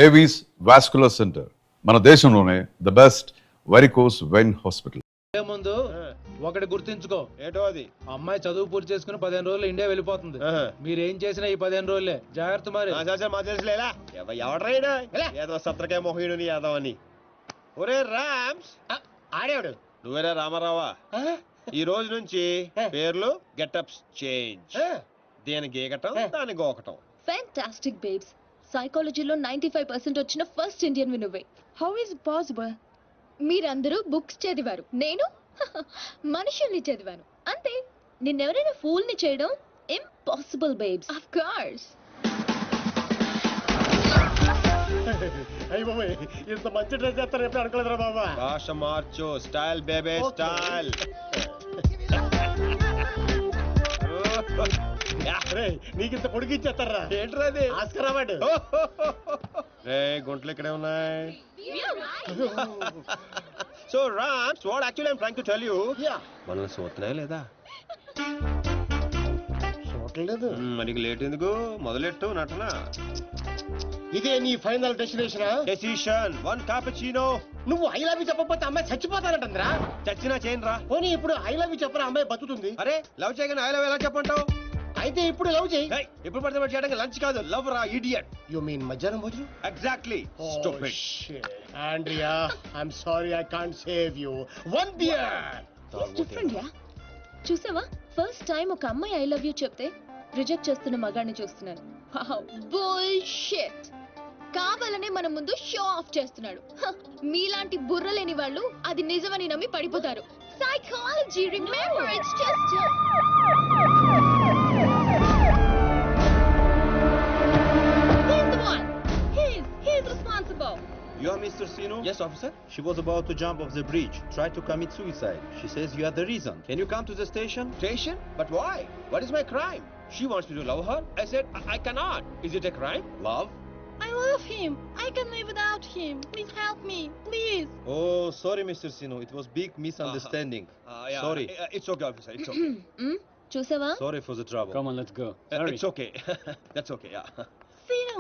Avis vascular centre, మన దేశంలోనే the best varicose vein hospital. ముందు ఒకటి గుర్తుంచుకో, ఏటో అది అమ్మాయి చదువు పూర్తి చేసుకుని 15 రోజులు ఇండియా వెళ్ళిపోతుంది. మీరేం చేసినా ఈ 15 రోజులే జాగ్రత్త. మరి మా తెలుసులేలా ఎవడ్రైనా ఏదో సత్రకాయ మొహీడు యాదవ్ అని. ఒరే రామ్స్, ఆడేవాడు నువ్వేరా రామారావా? ఈ రోజు నుంచి పేర్లు గెటప్స్ చేంజ్. దేని గీకటం దాని గోకటం. Fantastic babes. సైకాలజీలో 95% వచ్చిన ఫస్ట్ ఇండియన్ నువ్వే. How is possible? మీరందరూ బుక్స్ చదివారు, నేను మనుషుల్ని చదివాను అంతే. నిన్నెవరైనా ఫూల్ ని చేయడం ఇంపాసిబుల్ బేబ్స్. Of course. అయ్య బాబాయ్, ఇంత మంచి డ్రెస్ చేస్తారు ఎప్పుడు అనుకోలేదురా బాబా. భాష మార్చు, స్టైల్ బేబే స్టైల్. నీకింత పొడిగి ఇచ్చేస్తారా? ఏంట్రా అది? Oscar award. రే గుంటలు ఇక్కడే ఉన్నాయి. So Rams, what actually I'm trying to tell you, మనల్ని చూస్తున్నాయా లేదా? చూడలేదు. మనకి లేట్ ఎందుకు, మొదలెట్టు నటన. ఇదే నీ final destination? Decision one cappuccino. నువ్వు ఐ లవ్ యూ చెప్పకపోతే అమ్మాయి చచ్చిపోతానంటుందిరా. చచ్చినా చేయను రా. పోనీ ఇప్పుడు ఐ లవ్ యూ చెప్పరా, అమ్మాయి బతుకుతుంది. అరే లవ్ చేయగానే ఐ లవ్ ఎలా చెప్పంటావు? అయితే ఇప్పుడు లవ్ చేయి. ఇప్పుడు పడితే పడి చేయడానికి లంచ్ కాదు, లవ్ రా ఇడియట్. యు మీన్ మధ్యాహ్నం భోజనం? Exactly. Stupid. Andrea, I'm sorry, I can't save you. One beer. Different yeah. చూసావా, ఫస్ట్ టైం ఒక అమ్మాయి ఐ లవ్ యూ చెప్తే రిజెక్ట్ చేస్తున్న మగాడిని చూస్తున్నాను. బుల్షిట్. కావాలనే మన ముందు షో ఆఫ్ చేస్తున్నాడు. మీలాంటి బుర్ర లేని వాళ్ళు అది నిజమని నమ్మి పడిపోతారు. Psychology, remember, it's just he's responsible. You are Mr. Sino? Yes, officer. She was about to jump off the bridge, tried to commit suicide. She says you are the reason. Can you come to the station? Station? But why? What is my crime? She wants me to love her. I said I cannot. Is it a crime? Love? I love him. I can live without him. Please help me, please. Oh, sorry, Mr. Sino. It was big misunderstanding. Yeah. Sorry. It's okay, officer. It's okay. చూసావా? Sorry for the trouble. come on, let's go. It's okay. That's okay. Yeah. Sino,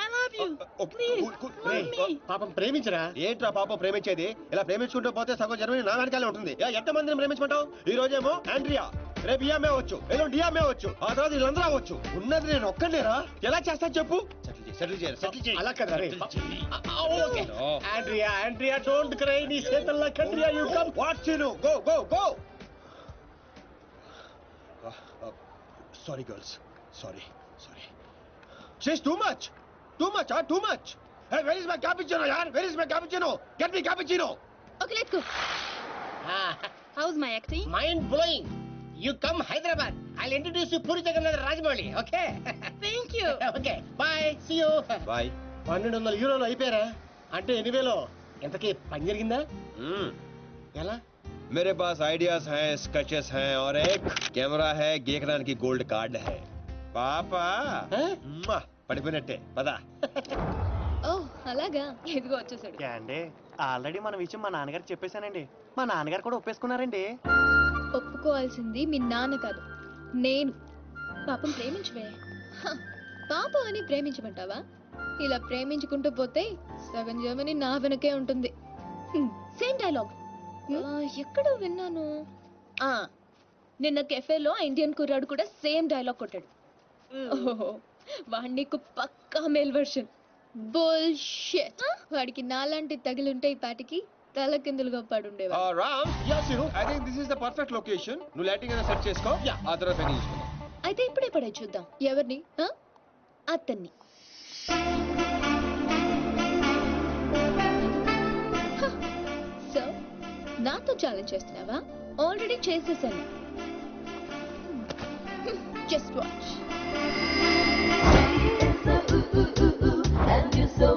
I love you. Okay. Cool. రేయ్, పాపం ప్రేమించరా. ఏంట్రా పాప ప్రేమించేది? ఇలా ప్రేమించుకుంటూ పోతే సగం Germany నా వెనకాలే ఉంటుంది. ఎంత మందిని ప్రేమించుకుంటావు? ఈ రోజేమో ఆండ్రియా, రేపు ఈఎంఏ అవచ్చు, ఎల్లుండి డిఎంఏ అవచ్చు, ఆ తర్వాత వీళ్ళందరూ అవచ్చు. ఉన్నది నేను ఒక్కనేరా. ఎలా చేస్తా చెప్పు? సెటిల్ చేయి. అలా కదా రే. Okay Andrea, don't cry. నీ చేతల్లో కండ్రియా, యు కమ్. వాట్ చిను, go. Sorry girls. Sorry. She's too much. Hey, where is my cappuccino, yaar? Where is my cappuccino? Get me cappuccino. Okay, let's go. How's my acting? Mind blowing. You come Hyderabad. I'll introduce you Puri Jagannadh Rajamouli. Okay. Thank you. Okay bye, see you. Bye. 1200 యూరోలు అయిపోయారా? అంటే 8,000. ఎంతకీ పని జరిగిందా? ఎలా? मेरे पास ideas हैं, sketches हैं और एक कैमरा है, గీకడానికి గోల్డ్ కార్డ్ है. పాపా పడిపోయినట్టే పదా. ఓహ్, అలాగా. ఇదిగో వచ్చేసాడు. అండి ఆల్రెడీ మన విషయం మా నాన్నగారికి చెప్పేశానండి. మా నాన్నగారు కూడా ఒప్పేసుకున్నారండి. ఒప్పుకోవాల్సింది మీ నాన్న కాదు, నేను. పాపం ప్రేమించవే. పాపం అని ప్రేమించమంటావా? ఇలా ప్రేమించుకుంటూ పోతే సగం జర్మనీ నా వెనకే ఉంటుంది. సేమ్ డైలాగ్ ఎక్కడో విన్నాను. నిన్న కెఫేలో ఇండియన్ కుర్రాడు కూడా సేమ్ డైలాగ్ కొట్టాడు. వాడి నీకు పక్కా మేల్ వర్షన్. బుల్షిట్. వాడికి నాలాంటి తగిలుంటే ఈ పాటికి తల కిందులుగా పడుండేవా. Ram, I think this is the perfect location. నువ్వు లైటింగ్ అయినా సెట్ చేసుకో, ఆ తర్వాత పని చూసుకుందాం. అయితే ఇప్పుడే పడే చూద్దాం. ఎవరిని? అతన్ని. సో నాతో ఛాలెంజ్ చేస్తున్నావా? ఆల్రెడీ చేసేసాను. Just watch. And you so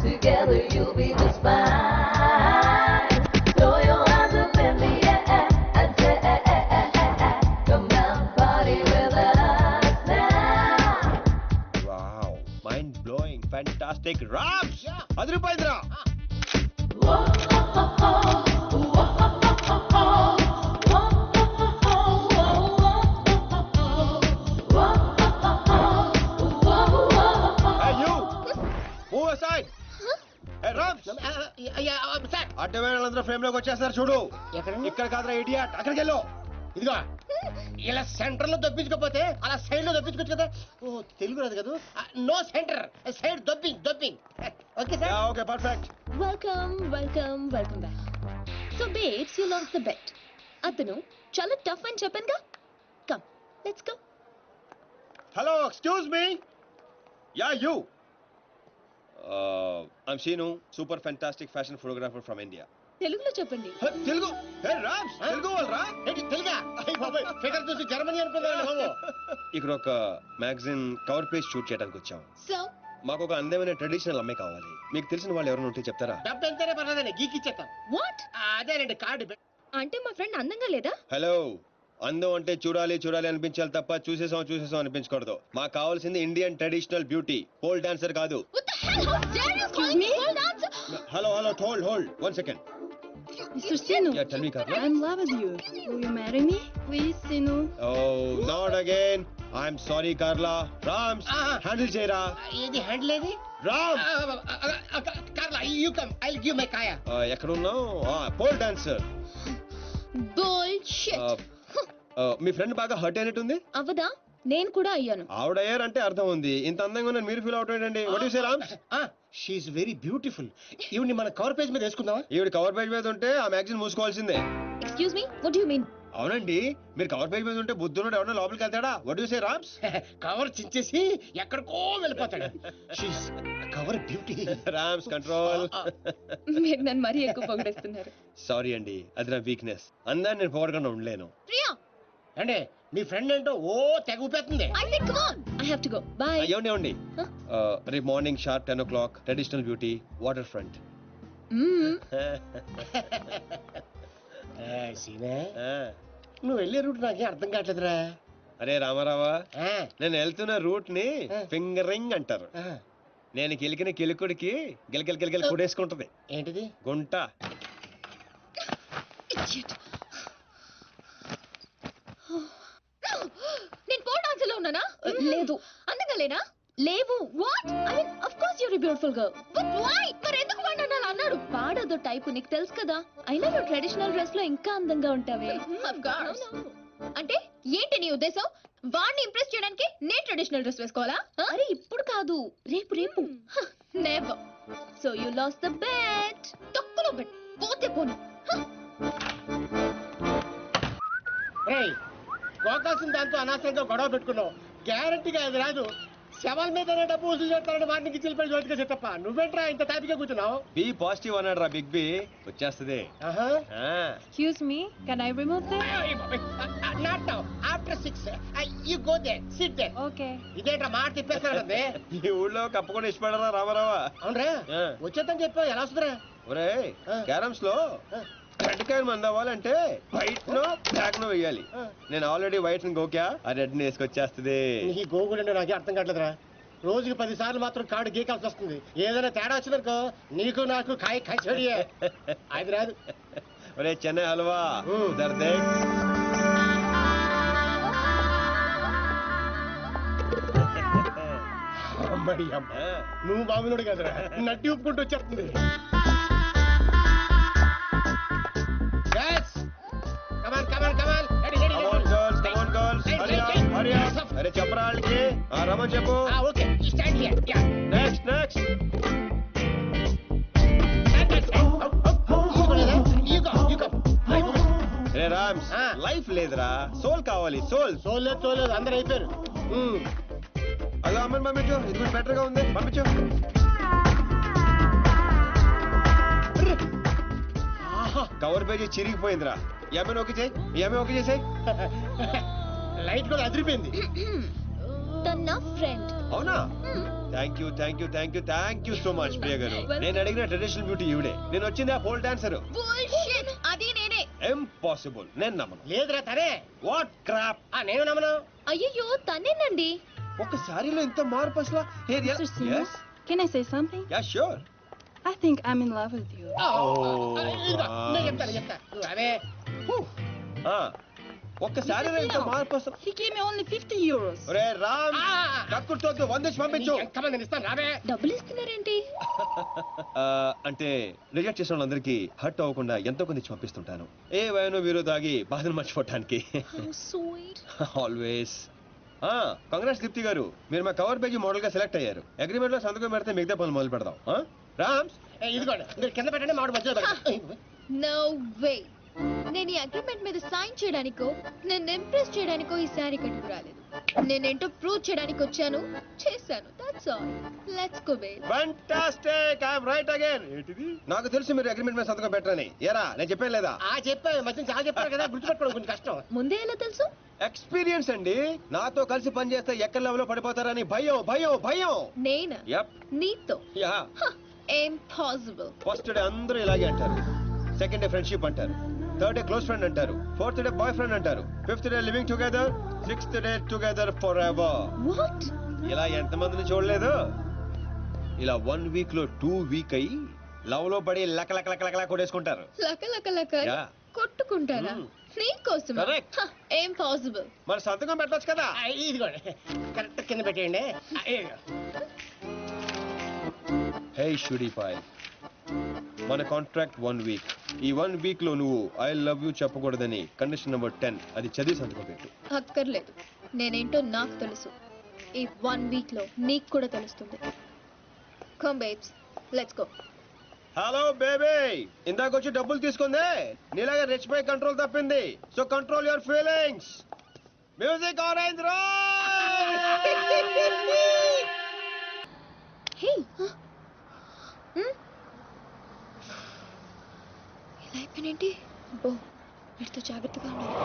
together you'll be just fine. Throw your hands up in the air and say, come down, party with us now. Wow, mind blowing, fantastic. Rams, అదిరిపోయిందిరా. Move aside Rams sir అడ్డమైన వాళ్ళందరూ frame లోకి వచ్చేస్తారు చూడు. ఎక్కడ ఇక్కడ కాదురా idiot, అక్కడికి వెళ్ళు. ఇదిగో ఇలా సెంటర్ లో దొప్పించకపోతే అలా సైడ్ లో దొప్పించుకోవచ్చు కదా. ఓ తెలుగు రాదు కదా. No centre, side dropping. Okay sir. Okay perfect. Welcome welcome welcome back. So babes you lost the bet. అతను చాలా టఫ్ అని చెప్పానుగా. Come let's go. Hello excuse me. Yeah you. I'm Seenu, super fantastic fashion photographer from India. తెలుగులో చెప్పండి. తెలుగు. హే రామ్స్, తెలుగు వాళ్ళరా? ఏంటి తెలుగా? Figure చూసి Germany అనుకున్నాను బాబు. ఇక్కడ ఒక మ్యాగజైన్ కవర్ పేజ్ షూట్ చేయడానికి వచ్చాం. సో మాకు ఒక అందమైన ట్రెడిషనల్ అమ్మాయి కావాలి. మీకు తెలిసిన వాళ్ళు ఎవరైనా ఉంటే చెప్తారా? డబ్బు ఎంతనే పర్లేదండి, గీకి ఇచ్చేస్తాం. వాట్? అదేనండి కార్డు. అంటే మా ఫ్రెండ్ అందంగా లేదా? హలో, అందం అంటే చూడాలి చూడాలి అనిపించాలి తప్ప చూసేసాం అనిపించకూడదు. మాకు కావాల్సింది Indian traditional beauty, pole dancer కాదు. What the hell? How dare you call me pole dancer? Hello hold 1 second. Mr. Sinu, Yeah, tell me, Karla. I'm in love with you. Will you marry me? Please, Sinu. Oh, not again. I'm sorry, Carla. Rams, handle చేయరా. ఏది handle ఏది? Ram, Carla you come, I give my కాయా. ఎక్కడున్నావు? Pole dancer. Bullshit. మీ friend బాగా hurt అయినట్టుంది. అవదా? నేను కూడా అయ్యాను. ఆవిడయ్యారంటే అర్థం ఉంది. ఇంత అందంగా ఉన్నాను మీరు ఫీల్ అవుట్ ఏంటండి? What you say Rams? She's very beautiful. ఈవిని మన కవర్ పేజ్ మీద వేసుకుందామా? ఈవిడ కవర్ పేజ్ మీద ఉంటే ఆ magazine మూసుకోవాల్సిందే. Excuse me, what do you mean? అవునండి, మీరు కవర్ పేజ్ మీద ఉంటే బుద్ధుడు ఎవరైనా లోపలికి వెళ్తాడా? What you say Rams? Cover చించేసి ఎక్కడికో వెళ్ళిపోతాడు. She's cover beauty. Rams control. మీరు నన్ను మరీ ఎక్కువ పొగిడేస్తున్నారు. సారీ అండి, అది నా వీక్నెస్. అందాన్ని నేను పొగడకుండా ఉండలేను. ప్రియా, అంటే మీ ఫ్రెండ్ ఏంటో ఓ తెగ ఊపేస్తుంది. I said come on. I have to go. Bye. ఏమండి రేపు morning sharp 10 o'clock traditional beauty water front. సీనే, నువ్వు వెళ్ళే రూట్ నాకేం అర్థం కావట్లేదురా. అరే రామారావా, నేను వెళ్తున్న రూట్ ని ఫింగరింగ్ అంటారు. నేను కిలికిన కిలుకుడికి గిలగిల కొడేసుకుంటది. ఏంటిది? గుంట. Idiot. నేను పోల్ డాన్సర్ లో ఉన్నానా? లేదు. అందంగా లేనా? లేవు. What? I mean of course you are a beautiful girl. But why? మరి ఎందుకు వాడు అలా అన్నాడు? వాడదో టైప్ నీకు తెలుసు కదా. అయినా నువ్వు ట్రెడిషనల్ డ్రెస్ లో ఇంకా అందంగా ఉంటావే. Of course. అంటే ఏంటి నీ ఉద్దేశం? వాడిని ఇంప్రెస్ చేయడానికి నేను ట్రెడిషనల్ డ్రెస్ వేసుకోవాలా? అరే ఇప్పుడు కాదు, రేపు. Never. So you lost the bet. తక్కువ బెట్. పోతే పోను. రేయ్, గోకాల్సిన దాంతో అనవసరంగా గొడవ పెట్టుకున్నావు. గ్యారంటీగా అది రాదు. శవాల మీదనే డబ్బు వసూలు చేస్తారని వాటికి చిల్లిపై జోతిగా చెత్తప్ప. నువ్వేంట్రా ఇంత తాపిగా కూర్చున్నావు? బి పాజిటివ్ అన్నాడు రా బిగ్ బి. వచ్చేస్తుంది. Excuse me, can I remove this? Not now, after 6 you go there, sit there. Okay. ఇదేంట్రా మాట తిప్పేస్తాడంటే. ఈ ఊళ్ళో కప్పకుండా ఇష్టపడరా రామారావా? అవునరా, వచ్చేద్దని చెప్పావు. ఎలా వస్తుందిరా? ఒరే, క్యారమ్స్ లో రెడ్ కాయిన్ మంది అవ్వాలంటే వైట్ నో బ్లాక్ నో వేయాలి. నేను ఆల్రెడీ వైట్ గోకా, ఆ రెడ్ ని వేసుకొచ్చేస్తుంది. నీ గోగుడు నాకే అర్థం కావట్లేదురా. రోజుకి 10 సార్లు మాత్రం కార్డు గీకాల్సి వస్తుంది. ఏదైనా తేడా వచ్చిందనుకో నీకు నాకు కాయ కచ్చడియే. అది రాదు. ఒరే చెన్నై హల్వా, దర్దే. అమ్మడి అమ్మ, నువ్వు బాబునుడు కదరా, నడ్డి ఉప్పుకుంటూ వచ్చేస్తుంది. అరే చెప్పరా వాళ్ళకి. రమన్ చెప్పు. Okay, stand here. Yeah, next ray Rams, life లేదురా, సోల్ కావాలి. సోల్ చూడలేదు అందరు అయిపోయారు. అలా అమ్మని పంపించు, ఇది కూడా బెటర్ గా ఉంది, పంపించు. కవర్ పేజీ చిరిగిపోయిందిరా. ఈ అమ్మాయిని ఓకే చేయి, ఈ అమ్మాయి ఓకే చేసాయి. లైట్ కూడా అదిరిపోయింది. తన ఫ్రెండ్. అవునా? థ్యాంక్ యూ సో మచ్ ప్రియ గారు. నేను అడిగిన ట్రెడిషనల్ బ్యూటీ ఈవిడే. నేను వచ్చింది ఆ పోల్ డాన్సర్. బుల్షిట్. అది నేనే. ఇంపాసిబుల్, నేను నమ్మను. లేదురా తనే. What crop. నేను నమ్మను. అయ్యో తనేనండి. ఒక సారీలో ఇంత మార్పు అసలు. Mr. Sinu, can I say something? Yeah sure. I think I'm in love with you. నేను చెప్తా. అవే ఒక్క సారీలో ఇంత మార్పు అసలు. He gave me only 50 euros. ఒరే రామ్, కక్కుర్తోద్దు, 100 పంపించు. ఎంతమంది ఇస్తాను రావే. డబ్బులు ఇస్తున్నారేంటి? అంటే రిజెక్ట్ చేసిన వాళ్ళందరికీ హర్ట్ అవ్వకుండా ఎంతో కొంది పంపిస్తుంటాను. ఏ వయనో వీరో తాగి బాధను మర్చిపోవటానికి. How sweet. Always. Congrats Deepthi garu, మీరు మా కవర్ పేజీ మోడల్ గా సెలెక్ట్ అయ్యారు. అగ్రిమెంట్ లో సంతకం పెడితే మిగతా పనులు మొదలు పెడదాం. రామ్స్, ఇదిగోండి, మీరు కింద పెట్టండి, మామిడి మధ్యలో పెట్టండి. No way. నేను ఈ అగ్రిమెంట్ మీద సైన్ చేయడానికో నేను ఇంప్రెస్ చేయడానికో ఈ శారీ కట్టుకు రాలేదు. నేనేంటో ప్రూవ్ చేయడానికి వచ్చాను, చేశాను. That's all. Let's go babe. Fantastic, I am right again. ఏంటిది? నాకు తెలుసు మీరు అగ్రిమెంట్ మీద సంతకం పెట్టరని. ఏరా, నేను చెప్పాను లేదా? చెప్పాను, మధ్య చాలా చెప్పారు కదా, గుర్తుపెట్టుకోవడం కొంచెం కష్టం. ముందే ఎలా తెలుసు? ఎక్స్పీరియన్స్ అండి. నాతో కలిసి పని చేస్తే ఎక్కడ లెవెల్లో పడిపోతారని భయం భయం భయం. నేనా? యప్. నీతో? యా. ఇంపాసిబుల్. ఫస్ట్ డే అందరూ ఇలాగే అంటారు, సెకండ్ డే ఫ్రెండ్షిప్ అంటారు, థర్డ్ డే క్లోజ్ ఫ్రెండ్ అంటారు, ఫోర్త్ డే బాయ్ ఫ్రెండ్ అంటారు, fifth day living together, sixth day together for ever. What? ఇలా ఎంతమందిని చూడలేదు? ఇలా 1 వీక్ లో 2 వీక్ అయ్యి లవ్ లో పడి లక లక లక లక కొట్టేసుకుంటారు. లక లక లక Yeah. కొట్టుకుంటారా? నీకోసం? Correct. ఇంపాసిబుల్. మరి సంతకం పెట్టొచ్చు కదా. ఇదిగోండి, కరెక్ట్ కింద పెట్టేయండి. హే షుడీపాయ్, మన కాంట్రాక్ట్ 1 వీక్. ఈ 1 వీక్ లో నువ్వు ఐ లవ్ యూ చెప్పకూడదని కండిషన్ నెంబర్ 10 అది చదివి సంతకం పెట్టు. అక్కర్లేదు, నేనేంటో నాకు తెలుసు. ఈ 1 వీక్ లో నీకు కూడా తెలుస్తుంది. Come babes, let's go. Hello baby, ఇందాక వచ్చి డబ్బులు తీసుకుందే నీలాగా రిచ్ బై కంట్రోల్ తప్పింది. So control your feelings. Music orange hey, ఇలా అయిపోయినేంటి? బో, వీటితో జాగ్రత్తగా ఉండాలి.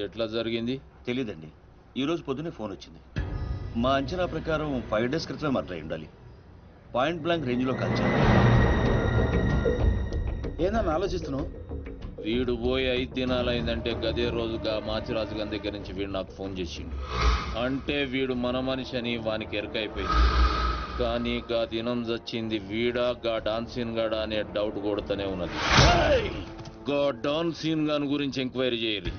ఎట్లా జరిగింది తెలీదండి. ఈరోజు పొద్దునే ఫోన్ వచ్చింది. మా అంచనా ప్రకారం 5 డేస్ క్రితమే మర్డర్ అయి ఉండాలి. పాయింట్ బ్లాంక్ రేంజ్లో కాల్చారు. ఏందని ఆలోచిస్తున్నావు? వీడు పోయి 5 దినాలైందంటే గదే రోజుగా మాచిరాజు గారి దగ్గర నుంచి వీడు నాకు ఫోన్ చేసిండు. అంటే వీడు మన మనిషి అని వానికి ఎరకైపోయింది. కానీ గా దినం చచ్చింది వీడా గా డాన్సీన్ గాడా అనే డౌట్ కొడుతూనే ఉన్నది. గా డాన్సీన్ గాని గురించి ఎంక్వైరీ చేయరు.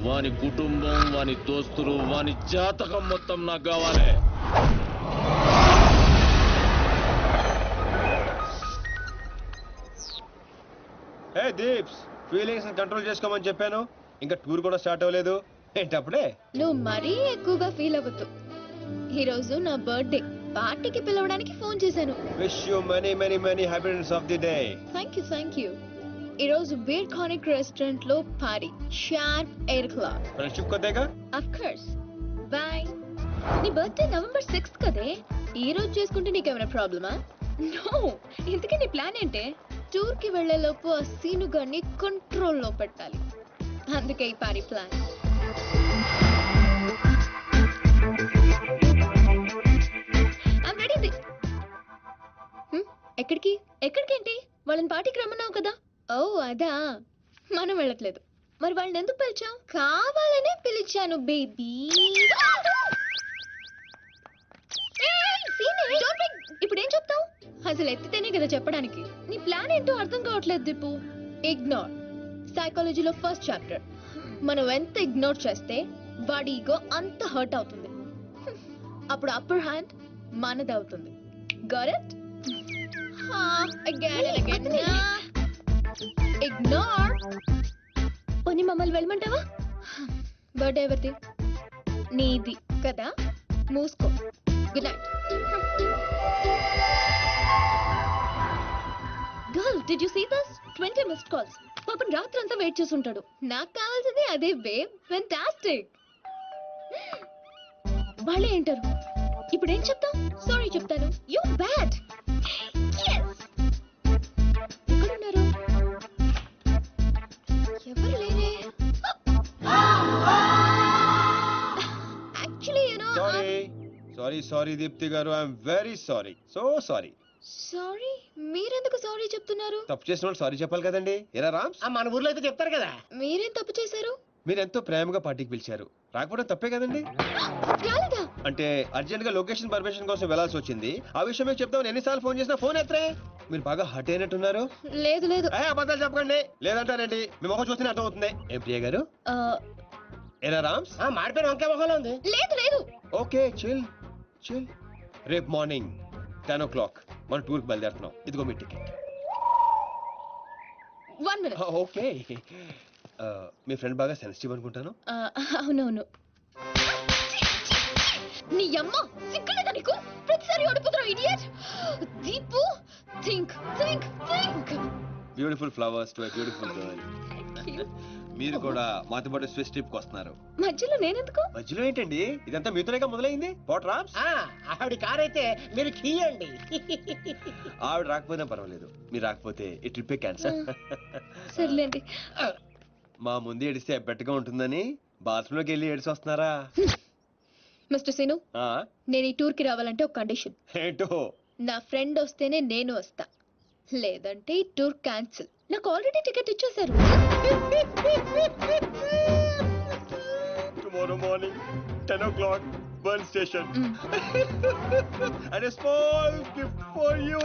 వాని కుటుంబం, వాని దోస్తులు, వాని జాతకం మొత్తం నాకు కావాలి. హే దీప్స్, ఫీలింగ్స్ కంట్రోల్ చేసుకోమని చెప్పాను. ఇంకా టూర్ కూడా స్టార్ట్ అవ్వలేదు ఏంటప్పుడే? నువ్వు మరీ ఎక్కువగా ఫీల్ అవ్వద్దు. ఈ రోజు నా బర్త్డే పార్టీకి పిలవడానికి ఫోన్ చేశాను. Wish you many many many happiness of the day. Thank you. ఈ రోజు బీర్ కానిక్ రెస్టారెంట్ లో పార్టీ, షార్ప్ 8 o'clock. ఫ్రెండ్షిప్ కొద్దేగా. Of course. బై. నీ బర్త్డే November 6th కదే. ఈ రోజు చేసుకుంటే నీకేమైనా ప్రాబ్లమా? నో. ఇంతకీ నీ ప్లాన్ ఏంటే? టూర్ కి వెళ్లే లోపు ఆ సీను గారిని కంట్రోల్లో పెట్టాలి. అందుకే ఈ పార్టీ ప్లాన్. I'm ready. ఎక్కడికేంటి? వాళ్ళని పార్టీకి రమ్మన్నావు కదా. ఓ అదా, మనం వెళ్ళట్లేదు. మరి వాళ్ళని ఎందుకు పిలిచావు? కావాలనే పిలిచాను బేబీ. ఇప్పుడు ఏం చెప్తావు? అసలు ఎత్తితేనే కదా చెప్పడానికి. నీ ప్లాన్ ఏంటో అర్థం కావట్లేదు దీపు. ఇగ్నోర్. సైకాలజీలో ఫస్ట్ చాప్టర్. మనం ఎంత ఇగ్నోర్ చేస్తే వాడి ఈగో అంత హర్ట్ అవుతుంది. అప్పుడు అప్పర్ హ్యాండ్ మనది అవుతుంది. Got it? Again. Ignore. పోనీ మమ్మల్ని వెళ్ళమంటావా? బర్త్డే ఎవరిది? నీది కదా. మూసుకో. Good night. Girl, did you see this? 20 missed calls. పాపం రాత్రంతా వెయిట్ చేస్తుంటాడు. నాకు కావాల్సింది అదే బేబ్. ఫెంటాస్టిక్. వాళ్ళే ఏంటారు. ఇప్పుడు ఏం చెప్తావు? సారీ చెప్తాను. You bad. ఎక్కడున్నారు? ఎవరు లేరే. యాక్చువల్లీ సారీ దీప్తి గారు, I'm very sorry. Sorry. Sorry? మీరెందుకు సారీ చెప్తున్నారు? తప్పు చేసిన వాళ్ళు సారీ చెప్పాలి కదండి. ఎరా రామ్స్? మన ఊర్లో అయితే చెప్తారు కదా. మీరేం తప్పు చేశారు? మీరు ఎంతో ప్రేమగా పార్టీకి పిలిచారు, రాకపోవడం తప్పే కదండి. రాలేదా? అంటే అర్జెంట్ గా లొకేషన్ పర్మిషన్ కోసం వెళ్లాల్సి వచ్చింది. ఆ విషయం మీకు చెప్తామని ఎన్నిసార్లు ఫోన్ చేసినా ఫోన్ ఎత్తరే. మీరు బాగా హట్ అయినట్టున్నారు. లేదు లేదు. అబద్ధాలు చెప్పకండి. లేదంటారేంటి? మీ ముఖం చూస్తేనే అర్థం అవుతుంది. ఏం ప్రియ గారు? ఆ, ఏనా రామ్స్? మాడిపోయిన వంకాయ మొహంలో ఉంది. లేదు లేదు. Okay chill chill. రేపు మార్నింగ్ 10 o'clock మన టూర్కి బయలుదేరుతున్నాం. ఇదిగో మీ టికెట్. 1 minute. ఓకే. మీ ఫ్రెండ్ బాగా సెన్సిటివ్ అనుకుంటాను. అవునవును. నీ అమ్మ సిగ్గులేదా నీకు? ప్రతిసారి ఓడిపోతున్నావు idiot. Deepu think think think. Beautiful flowers to a beautiful girl. మీరు కూడా మాతో పాటు స్విస్ ట్రిప్ కి వస్తున్నారు. మధ్యలో నేనెందుకు? మధ్యలో ఏంటండి? ఇదంతా మీతోనేగా మొదలైంది. పోట్ రామ్స్. ఆవిడ కార్ అయితే మీరు కీయండి. ఆవిడ రాకపోయినా పర్వాలేదు, మీరు రాకపోతే ఈ ట్రిప్ క్యాన్సల్. సర్లేండి. మా ముందు ఏడిస్తే బెట్టగా ఉంటుందని బాత్రూమ్ లోకి వెళ్ళి ఏడిసి వస్తున్నారా? మిస్టర్ సీను, ఆ, నేను ఈ టూర్ కి రావాలంటే ఒక కండిషన్. ఏంటో? నా ఫ్రెండ్ వస్తేనే నేను వస్తా, లేదంటే ఈ టూర్ క్యాన్సిల్. నాకు ఆల్రెడీ టికెట్ ఇచ్చేశారు. Tomorrow morning 10 o'clock burn station. And a small gift for you.